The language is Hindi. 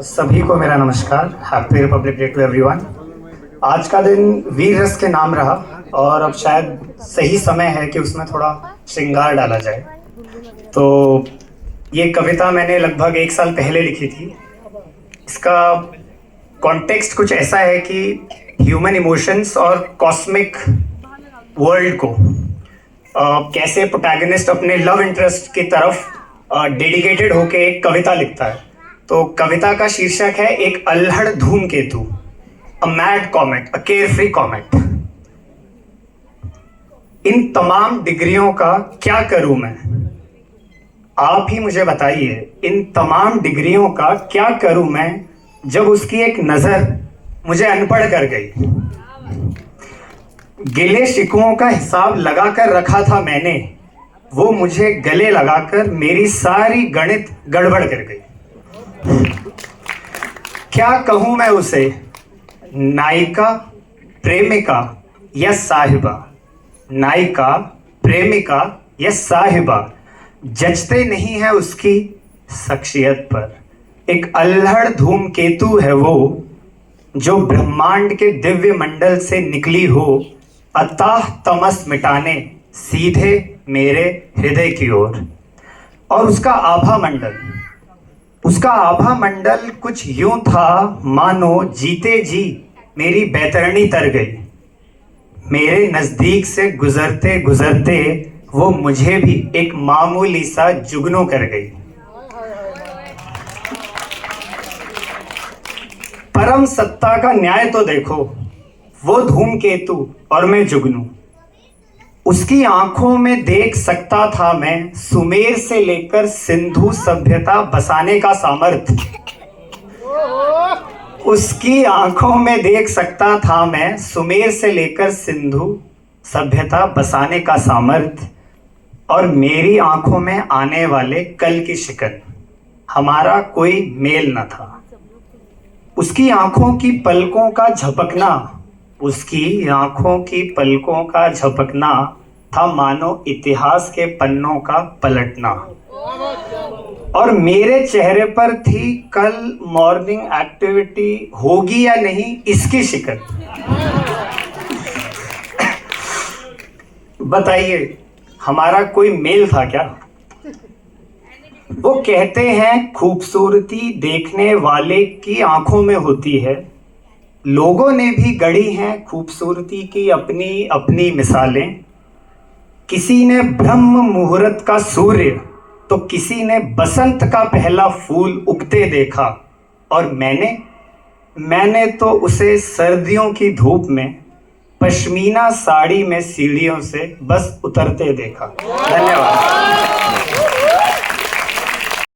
सभी को मेरा नमस्कार। Happy republic day to everyone. आज का दिन वीर रस के नाम रहा और अब शायद सही समय है कि उसमें थोड़ा श्रृंगार डाला जाए। तो ये कविता मैंने लगभग 1 साल पहले लिखी थी। इसका कॉन्टेक्स्ट कुछ ऐसा है कि ह्यूमन इमोशंस और कॉस्मिक वर्ल्ड को कैसे प्रोटैगनिस्ट अपने लव इंटरेस्ट की तरफ डेडिकेटेड होके एक कविता लिखता है। तो कविता का शीर्षक है एक अल्हड़ धूमकेतु, a mad comet, a carefree comet. इन तमाम डिग्रियों का क्या करूं मैं, आप ही मुझे बताइए। इन तमाम डिग्रियों का क्या करूं मैं जब उसकी एक नजर मुझे अनपढ़ कर गई। गिले शिकवों का हिसाब लगाकर रखा था मैंने, वो मुझे गले लगाकर मेरी सारी गणित गड़बड़ कर गई। क्या कहूं मैं उसे, नायिका, प्रेमिका या साहिबा। नायिका, प्रेमिका या साहिबा जचते नहीं है उसकी शख्सियत पर। एक अल्हड़ धूमकेतु है वो, जो ब्रह्मांड के दिव्य मंडल से निकली हो अथाह तमस मिटाने सीधे मेरे हृदय की ओर। और उसका आभा मंडल कुछ यूं था मानो जीते जी मेरी बैतरणी तर गई। मेरे नजदीक से गुजरते गुजरते वो मुझे भी एक मामूली सा जुगनू कर गई। परम सत्ता का न्याय तो देखो, वो धूमकेतु और मैं जुगनू। उसकी आंखों में देख सकता था मैं सुमेर से लेकर सिंधु सभ्यता बसाने का सामर्थ्य। उसकी आंखों में देख सकता था मैं सुमेर से लेकर सिंधु सभ्यता बसाने का सामर्थ्य। और मेरी आंखों में आने वाले कल की शिकन, हमारा कोई मेल न था। उसकी आंखों की पलकों का झपकना, उसकी आंखों की पलकों का झपकना था मानो इतिहास के पन्नों का पलटना। और मेरे चेहरे पर थी कल मॉर्निंग एक्टिविटी होगी या नहीं इसकी शिकन। बताइए, हमारा कोई मेल था क्या? वो कहते हैं खूबसूरती देखने वाले की आंखों में होती है। लोगों ने भी गढ़ी हैं खूबसूरती की अपनी अपनी मिसालें। किसी ने ब्रह्म मुहूर्त का सूर्य तो किसी ने बसंत का पहला फूल उगते देखा। और मैंने तो उसे सर्दियों की धूप में पश्मीना साड़ी में सीढ़ियों से बस उतरते देखा। धन्यवाद।